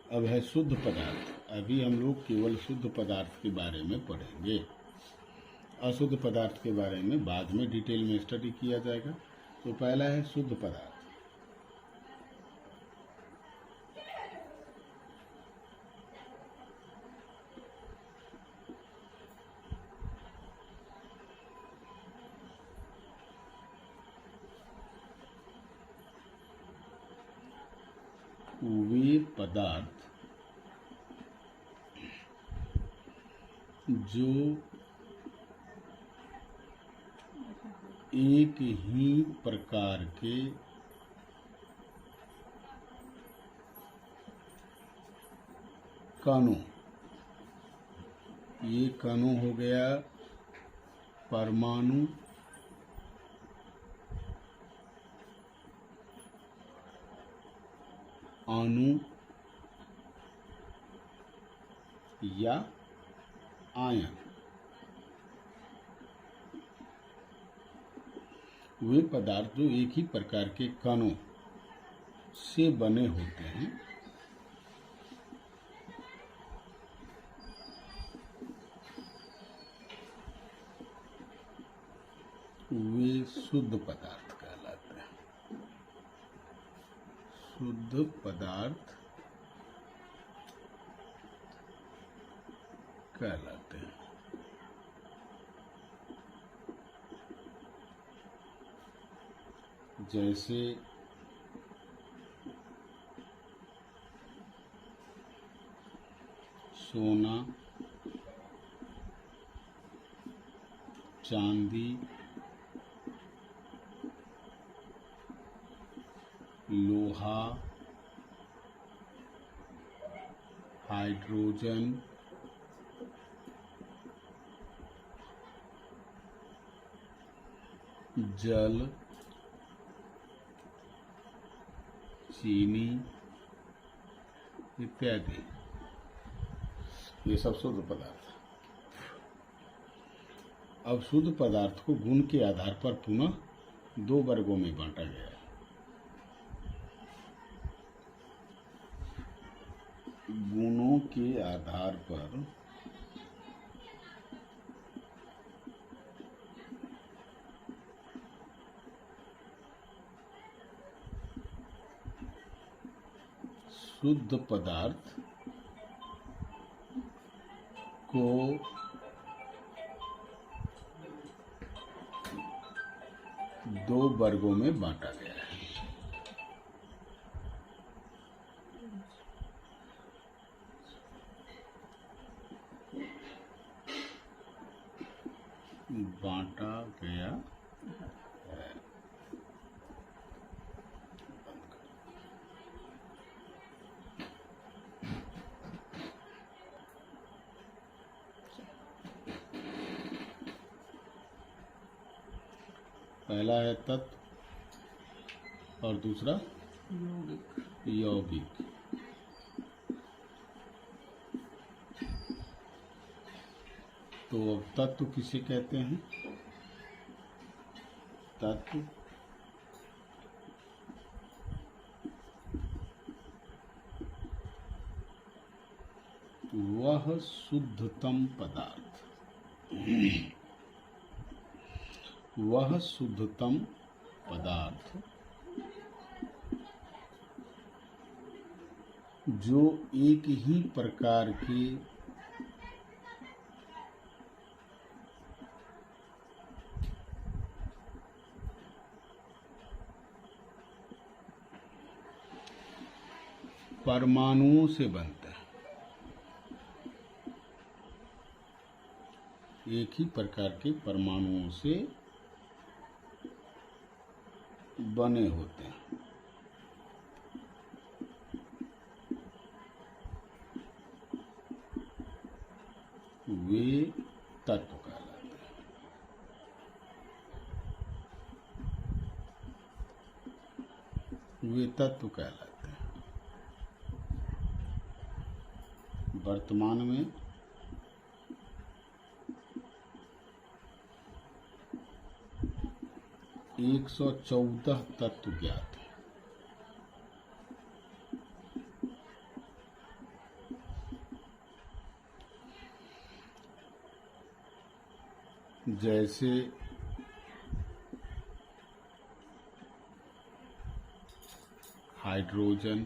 अब है शुद्ध पदार्थ। अभी हम लोग केवल शुद्ध पदार्थ के बारे में पढ़ेंगे। अशुद्ध पदार्थ के बारे में बाद में डिटेल में स्टडी किया जाएगा। तो पहला है शुद्ध पदार्थ। वे पदार्थ जो एक ही प्रकार के कणों, ये कणों हो गया परमाणु, अणु या आयन, वे पदार्थ जो एक ही प्रकार के कणों से बने होते हैं, वे शुद्ध पदार्थ कहलाते हैं। शुद्ध पदार्थ कहलाते हैं। जैसे सोना, चांदी, लोहा, हाइड्रोजन, जल, चीनी इत्यादि, ये सब शुद्ध पदार्थ। अब शुद्ध पदार्थ को गुण के आधार पर पुनः दो वर्गों में बांटा गया है। गुणों के आधार पर शुद्ध पदार्थ को दो वर्गों में बांटा गया है। बांटा गया है। पहला है तत्व और दूसरा यौगिक। तो अब तत्व किसे कहते हैं? तत्व वह शुद्धतम पदार्थ, वह शुद्धतम पदार्थ जो एक ही प्रकार के परमाणुओं से बनता है। एक ही प्रकार के परमाणुओं से बने होते हैं। वे तत्व कहलाते हैं। वे तत्व कहलाते हैं। वर्तमान में एक 114 तत्व ज्ञात है। जैसे हाइड्रोजन,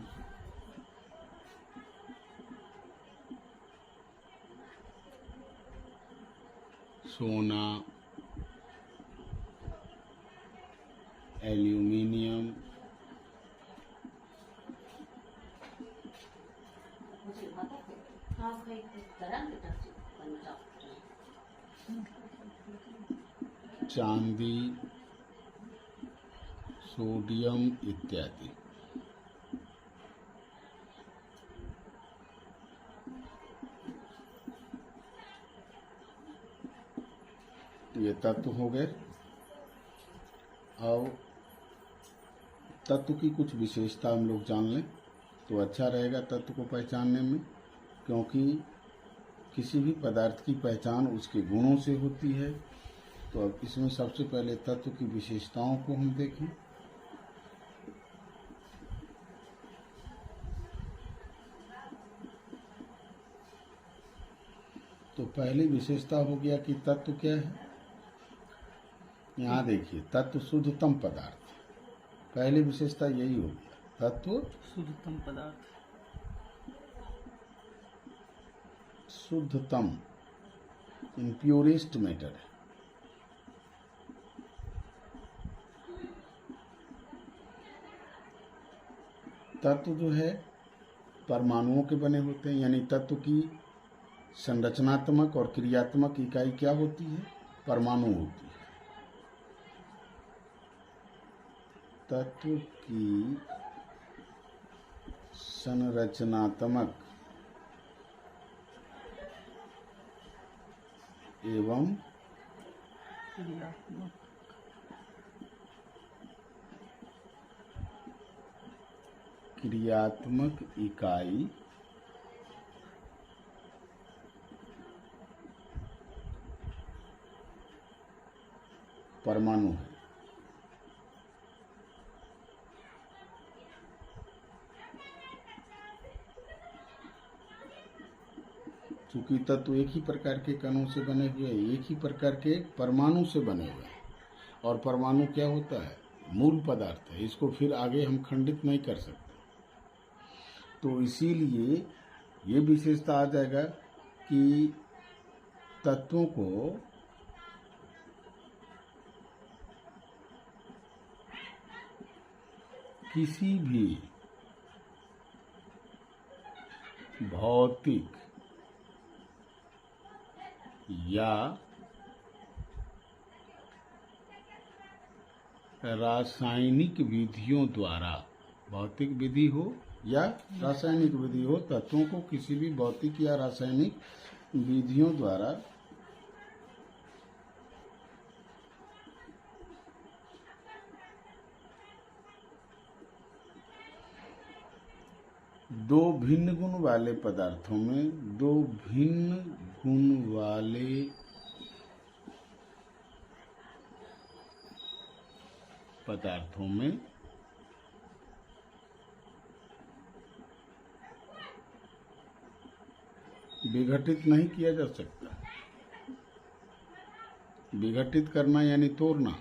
सोना, एल्यूमिनियम, चांदी, सोडियम इत्यादि। ये तत्व हो गए। अब तत्व की कुछ विशेषता हम लोग जान लें तो अच्छा रहेगा तत्व को पहचानने में, क्योंकि किसी भी पदार्थ की पहचान उसके गुणों से होती है। तो अब इसमें सबसे पहले तत्व की विशेषताओं को हम देखें। तो पहली विशेषता हो गया कि तत्व क्या है। यहाँ देखिए, तत्व शुद्धतम पदार्थ, पहली विशेषता यही हो गया, तत्व शुद्धतम पदार्थ, शुद्धतम, इम्प्योरेस्ट मैटर है। तत्व जो है परमाणुओं के बने होते हैं, यानी तत्व की संरचनात्मक और क्रियात्मक इकाई क्या होती है, परमाणु होती है। तत्व की संरचनात्मक एवं क्रियात्मक इकाई परमाणु है। चूंकि तत्व एक ही प्रकार के कणों से बने हुए हैं, एक ही प्रकार के परमाणु से बने हुए हैं, और परमाणु क्या होता है, मूल पदार्थ है, इसको फिर आगे हम खंडित नहीं कर सकते। तो इसीलिए ये विशेषता आ जाएगा कि तत्वों को किसी भी भौतिक या रासायनिक विधियों द्वारा, भौतिक विधि हो या रासायनिक विधि हो, तत्वों को किसी भी भौतिक या रासायनिक विधियों द्वारा दो भिन्न गुण वाले पदार्थों में, दो भिन्न गुण वाले पदार्थों में विघटित नहीं किया जा सकता। विघटित करना यानी तोड़ना,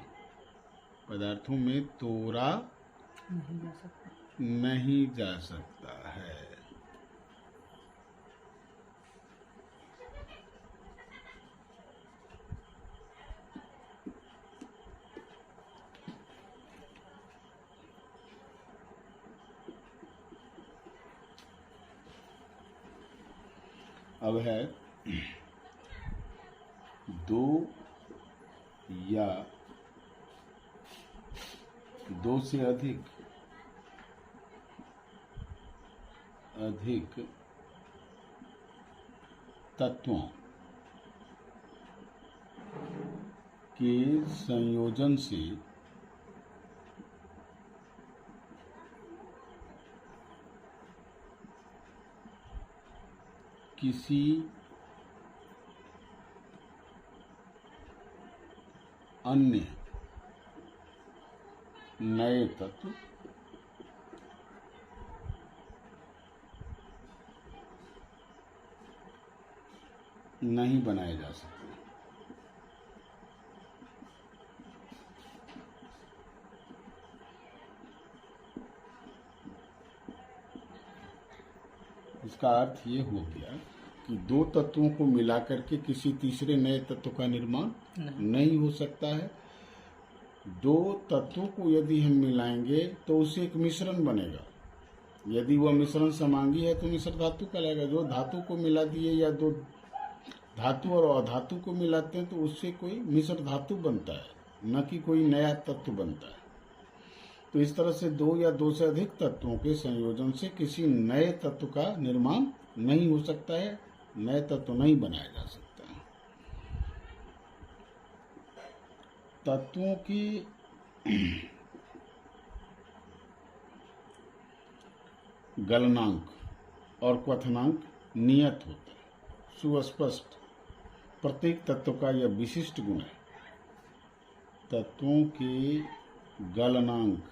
पदार्थों में तोड़ा नहीं जा सकता है। अब है दो या दो से अधिक तत्वों के संयोजन से किसी अन्य नए तत्व नहीं बनाए जा सकते। इसका अर्थ ये हो गया कि दो तत्वों को मिलाकर के किसी तीसरे नए तत्व का निर्माण नहीं हो सकता है। दो तत्वों को यदि हम मिलाएंगे तो उससे एक मिश्रण बनेगा। यदि वह मिश्रण समांगी है तो मिश्र धातु कहलाएगा। जो धातु को मिला दिए या दो धातु और अधातु को मिलाते हैं तो उससे कोई मिश्र धातु बनता है, न कि कोई नया तत्व बनता है। तो इस तरह से दो या दो से अधिक तत्वों के संयोजन से किसी नए तत्व का निर्माण नहीं हो सकता है, नए तत्व नहीं बनाया जा सकता है। तत्वों की गलनांक और क्वथनांक नियत होते हैं, सुस्पष्ट। प्रत्येक तत्व का यह विशिष्ट गुण है। तत्वों के गलनांक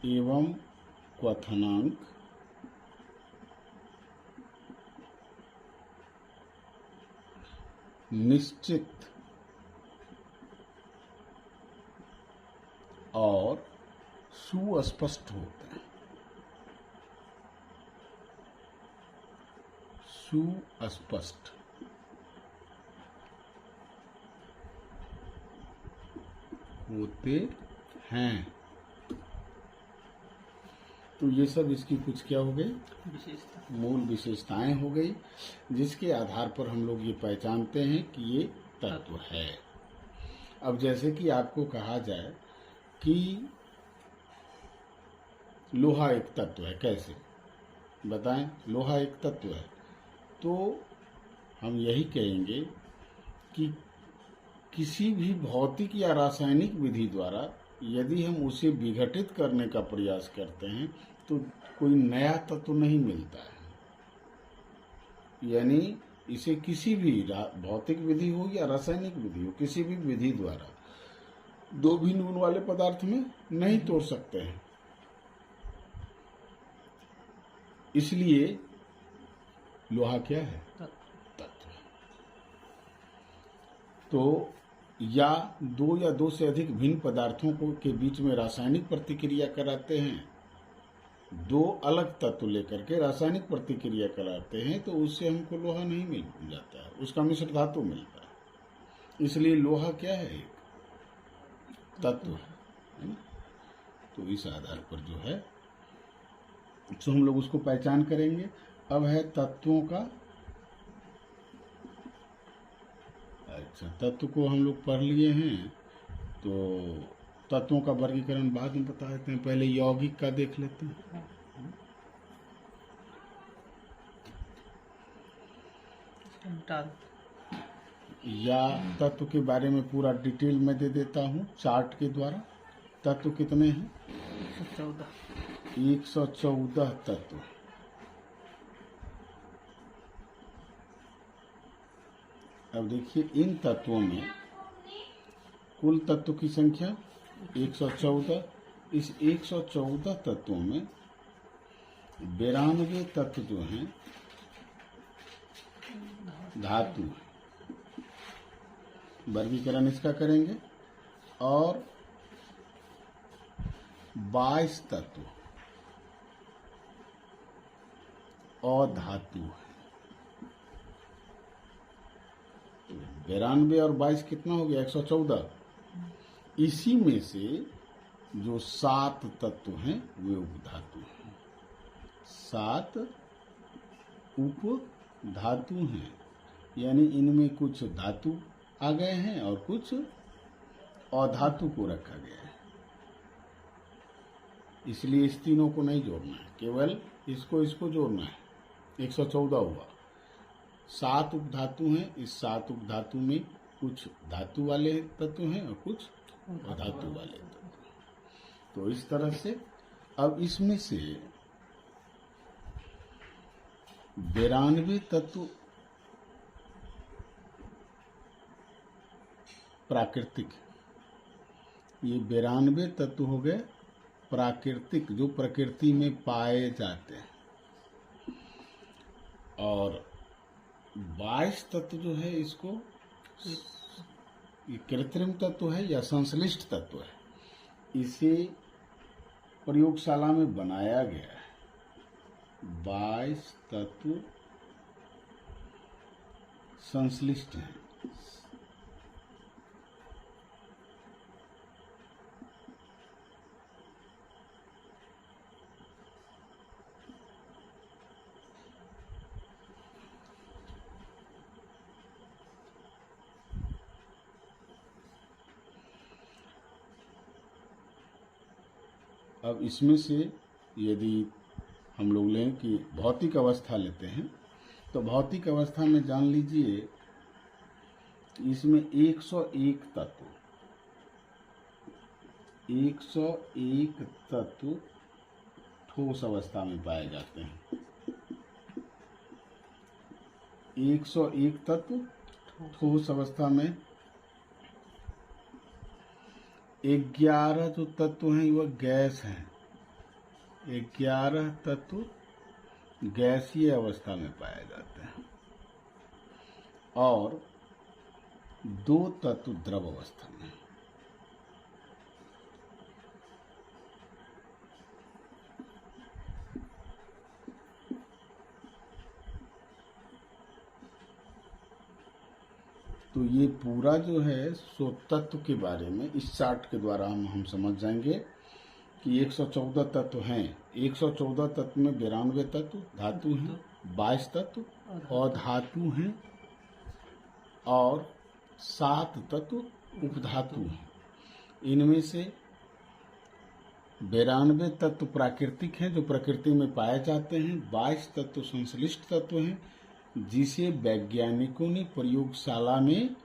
एवं क्वथनांक निश्चित और सुस्पष्ट होते हैं। सुस्पष्ट होते हैं। तो ये सब इसकी कुछ क्या हो गई, मूल विशेषताएं हो गई, जिसके आधार पर हम लोग ये पहचानते हैं कि ये तत्व है। अब जैसे कि आपको कहा जाए कि लोहा एक तत्व है, कैसे बताएं? लोहा एक तत्व है तो हम यही कहेंगे कि किसी भी भौतिक या रासायनिक विधि द्वारा यदि हम उसे विघटित करने का प्रयास करते हैं तो कोई नया तत्व नहीं मिलता है। यानी इसे किसी भी भौतिक विधि हो या रासायनिक विधि हो, किसी भी विधि द्वारा दो भिन्न गुण वाले पदार्थ में नहीं तोड़ सकते हैं। इसलिए लोहा क्या है? तत्व। तो या दो से अधिक भिन्न पदार्थों को के बीच में रासायनिक प्रतिक्रिया कराते हैं, दो अलग तत्व लेकर के रासायनिक प्रतिक्रिया कराते हैं तो उससे हमको लोहा नहीं मिल जाता है, उसका मिश्र धातु मिलता है। इसलिए लोहा क्या है? एक तत्व है ना। तो इस आधार पर जो है तो हम लोग उसको पहचान करेंगे। अब है तत्वों का, अच्छा तत्व को हम लोग पढ़ लिए हैं तो तत्वों का वर्गीकरण बाद में बता देते हैं। पहले यौगिक का देख लेते हैं। या तत्व के बारे में पूरा डिटेल में दे देता हूँ चार्ट के द्वारा। तत्व कितने हैं? 114 तत्व। अब देखिए इन तत्वों में कुल तत्व की संख्या 114। इस 114 तत्वों में 92 तत्व जो हैं धातु, वर्गीकरण इसका करेंगे, और 22 तत्व अधातु है। 92 और 22 कितना हो गया? 114। इसी में से जो 7 तत्व हैं वे उपधातु हैं। 7 उपधातु हैं, यानी इनमें कुछ धातु आ गए हैं और कुछ अधातु को रखा गया है। इसलिए इस तीनों को नहीं जोड़ना है, केवल इसको जोड़ना है। 114 हुआ। 7 उपधातु हैं। इस 7 उपधातु में कुछ धातु वाले तत्व हैं और कुछ अधातु वाले तत्व। तो इस तरह से अब इसमें से 92 तत्व प्राकृतिक, ये 92 तत्व हो गए प्राकृतिक, जो प्रकृति में पाए जाते हैं। और 22 तत्व जो है इसको ये कृत्रिम तत्व है या संश्लिष्ट तत्व है। इसे प्रयोगशाला में बनाया गया है। 22 तत्व संश्लिष्ट हैं। अब इसमें से यदि हम लोग लें कि भौतिक अवस्था लेते हैं, तो भौतिक अवस्था में जान लीजिए इसमें 101 तत्व 101 तत्व ठोस अवस्था में पाए जाते हैं। 101 तत्व ठोस अवस्था में, 11 जो तत्व हैं वह गैस हैं। 11 तत्व गैसीय अवस्था में पाए जाते हैं और 2 तत्व द्रव अवस्था में। तो ये पूरा जो है सो तत्व के बारे में इस चार्ट के द्वारा हम समझ जाएंगे कि 114 तत्व हैं। 114 तत्व में 92 तत्व धातु हैं, 22 तत्व और धातु हैं और 7 तत्व उपधातु हैं। इनमें से 92 तत्व प्राकृतिक हैं जो प्रकृति में पाए जाते हैं। 22 तत्व संश्लिष्ट तत्व हैं जिसे वैज्ञानिकों ने प्रयोगशाला में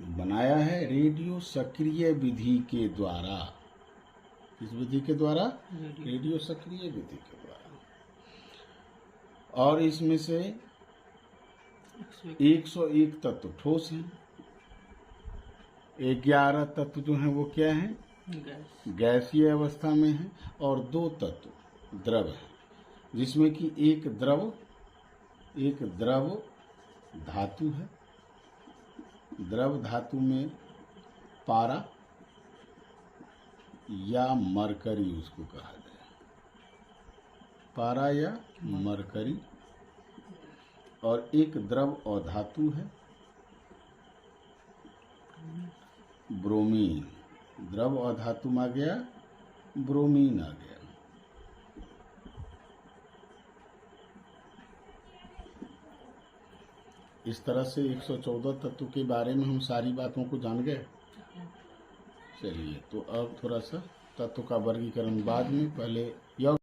बनाया है रेडियो सक्रिय विधि के द्वारा। किस विधि के द्वारा? रेडियो सक्रिय विधि के द्वारा। और इसमें से 101 तत्व ठोस हैं, 11 तत्व जो हैं वो क्या हैं? गैसीय अवस्था में हैं और 2 तत्व द्रव हैं, जिसमें कि एक द्रव धातु है। द्रव धातु में पारा या मरकरी उसको कहा जाए, पारा या मरकरी। और एक द्रव और धातु है ब्रोमीन। द्रव और धातु में आ गया ब्रोमीन आ गया। इस तरह से 114 तत्व के बारे में हम सारी बातों को जान गए। चलिए, तो अब थोड़ा सा तत्व का वर्गीकरण बाद में, पहले यौगिक